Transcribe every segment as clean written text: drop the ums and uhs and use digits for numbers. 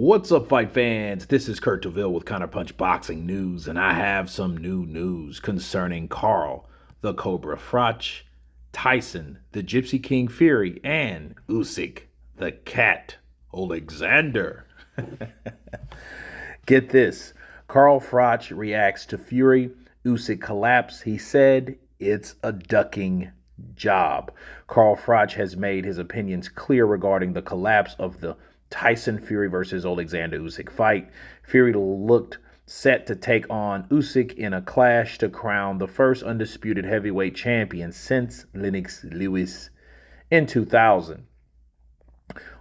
What's up, fight fans? This is Kurt DeVille with Counterpunch Boxing News, and I have some new news concerning Carl, the Cobra Froch, Tyson, the Gypsy King Fury, and Usyk, the Cat, Oleksandr. Get this. Carl Froch reacts to Fury. Usyk collapse. He said it's a ducking job. Carl Froch has made his opinions clear regarding the collapse of the Tyson Fury versus Oleksandr Usyk fight. Fury looked set to take on Usyk in a clash to crown the first undisputed heavyweight champion since Lennox Lewis in 2000.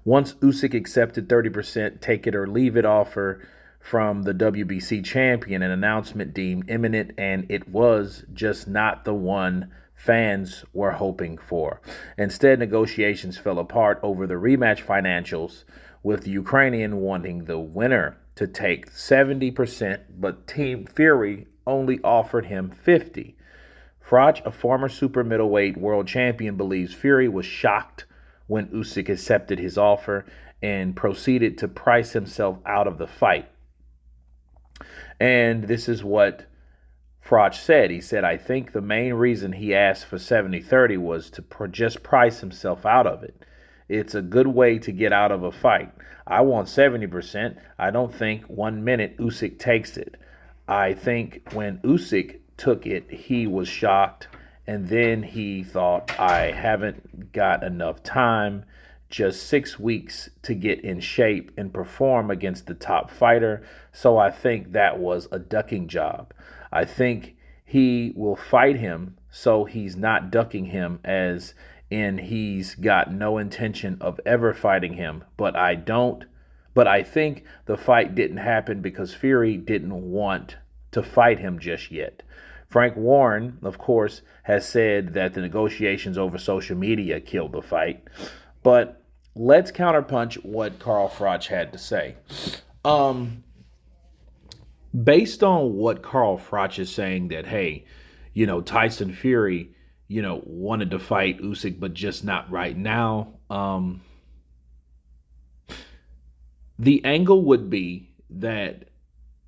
Once Usyk accepted 30% take it or leave it offer from the WBC champion, an announcement deemed imminent, and it was just not the one fans were hoping for. Instead, negotiations fell apart over the rematch financials, with the Ukrainian wanting the winner to take 70%, but Team Fury only offered him 50%. Froch, a former super middleweight world champion, believes Fury was shocked when Usyk accepted his offer and proceeded to price himself out of the fight. And this is what Froch said. He said, I think the main reason he asked for 70-30 was to just price himself out of it. It's a good way to get out of a fight. I want 70%. I don't think 1 minute Usyk takes it. I think when Usyk took it, he was shocked, and then he thought, I haven't got enough time, just 6 weeks to get in shape and perform against the top fighter, so I think that was a ducking job. I think he will fight him, so he's not ducking him, as in he's got no intention of ever fighting him. But I think the fight didn't happen because Fury didn't want to fight him just yet. Frank Warren, of course, has said that the negotiations over social media killed the fight. But let's counterpunch what Carl Froch had to say. Based on what Carl Froch is saying, that, hey, Tyson Fury, wanted to fight Usyk, but just not right now. The angle would be that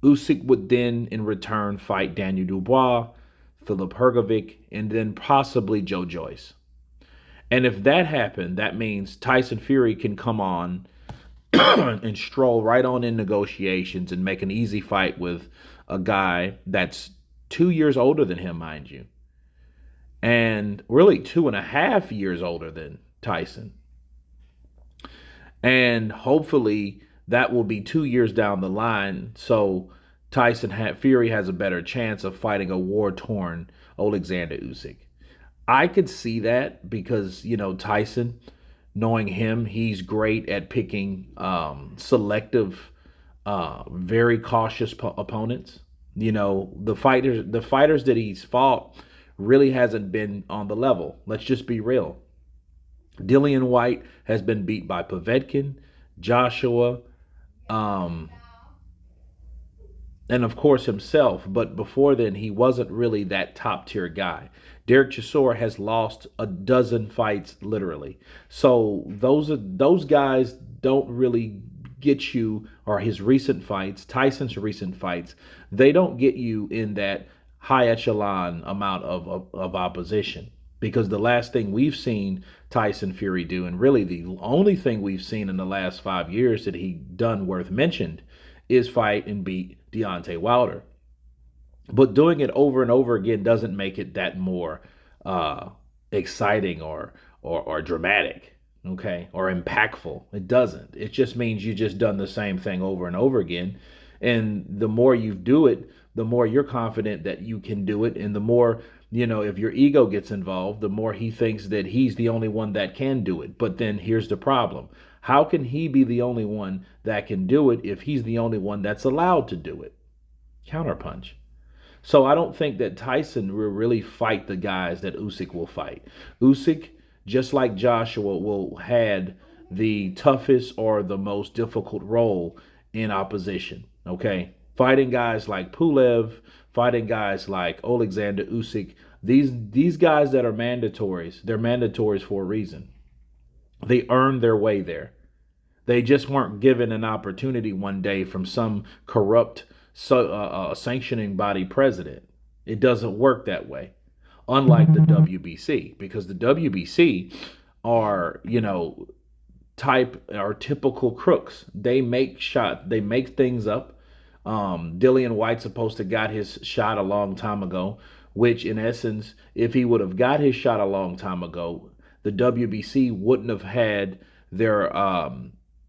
Usyk would then, in return, fight Daniel Dubois, Filip Hrgovic, and then possibly Joe Joyce. And if that happened, that means Tyson Fury can come on and stroll right on in negotiations and make an easy fight with a guy that's 2 years older than him, mind you. And really 2.5 years older than Tyson. And hopefully that will be 2 years down the line, so Fury has a better chance of fighting a war-torn Oleksandr Usyk. I could see that because, Tyson, knowing him, he's great at picking selective, very cautious opponents. The fighters that he's fought really hasn't been on the level. Let's just be real. Dillian White has been beat by Povetkin, Joshua, and of course himself. But before then, he wasn't really that top tier guy. Derek Chisora has lost a dozen fights, literally. So those guys don't really get you, or his recent fights, Tyson's recent fights, they don't get you in that high echelon amount of opposition. Because the last thing we've seen Tyson Fury do, and really the only thing we've seen in the last 5 years that he done worth mentioned, is fight and beat Deontay Wilder. But doing it over and over again doesn't make it that more exciting or dramatic, okay, or impactful. It doesn't. It just means you just done the same thing over and over again. And the more you do it, the more you're confident that you can do it. And the more, if your ego gets involved, the more he thinks that he's the only one that can do it. But then here's the problem. How can he be the only one that can do it if he's the only one that's allowed to do it? Counterpunch. So I don't think that Tyson will really fight the guys that Usyk will fight. Usyk, just like Joshua, will had the toughest or the most difficult role in opposition, okay? Fighting guys like Pulev, fighting guys like Oleksandr Usyk, these guys that are mandatories, they're mandatories for a reason. They earn their way there. They just weren't given an opportunity one day from some corrupt sanctioning body president. It doesn't work that way. Unlike the WBC, because the WBC are, typical crooks. They make things up. Dillian White supposed to got his shot a long time ago, which in essence, if he would have got his shot a long time ago, the WBC wouldn't have had their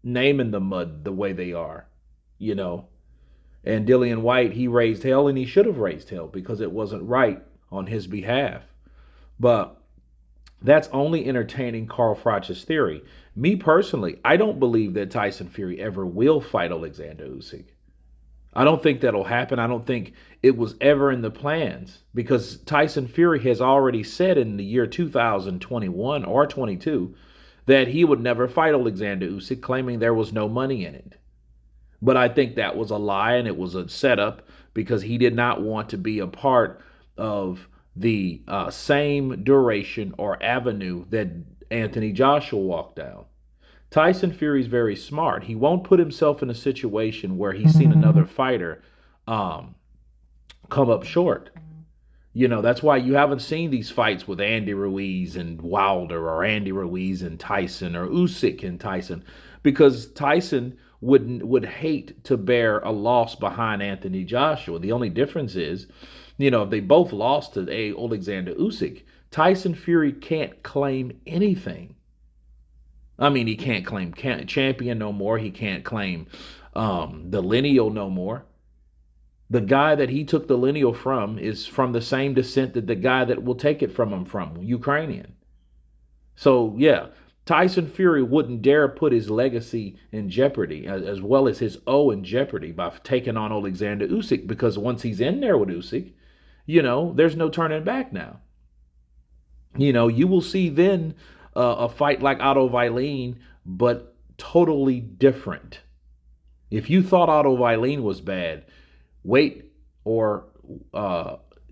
name in the mud the way they are, you know. And Dillian White, he raised hell, and he should have raised hell because it wasn't right on his behalf. But that's only entertaining Carl Froch's theory. Me personally, I don't believe that Tyson Fury ever will fight Alexander Usyk. I don't think that'll happen. I don't think it was ever in the plans because Tyson Fury has already said in the year 2021 or 22 that he would never fight Alexander Usyk, claiming there was no money in it. But I think that was a lie and it was a setup because he did not want to be a part of the same duration or avenue that Anthony Joshua walked down. Tyson Fury's very smart. He won't put himself in a situation where he's seen another fighter um, come up short. That's why you haven't seen these fights with Andy Ruiz and Wilder or Andy Ruiz and Tyson or Usyk and Tyson because Tyson would hate to bear a loss behind Anthony Joshua. The only difference is, if they both lost to Oleksandr Usyk, Tyson Fury can't claim anything. I mean, he can't claim champion no more. He can't claim the lineal no more. The guy that he took the lineal from is from the same descent that the guy that will take it from him from, Ukrainian. So, yeah, Tyson Fury wouldn't dare put his legacy in jeopardy, as well as his O in jeopardy by taking on Alexander Usyk, because once he's in there with Usyk, there's no turning back now. You will see then a fight like Otto Wallin, but totally different. If you thought Otto Wallin was bad, wait, or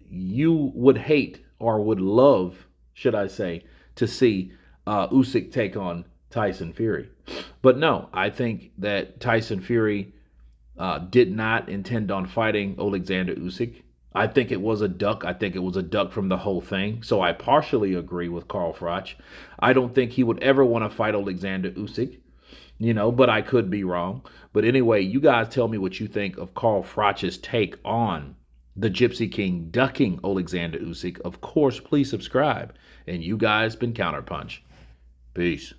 you would hate or would love, should I say, to see Usyk take on Tyson Fury. But no, I think that Tyson Fury did not intend on fighting Oleksandr Usyk. I think it was a duck. I think it was a duck from the whole thing. So I partially agree with Carl Froch. I don't think he would ever want to fight Alexander Usyk, but I could be wrong. But anyway, you guys tell me what you think of Carl Froch's take on the Gypsy King ducking Alexander Usyk. Of course, please subscribe. And you guys been Counterpunch. Peace.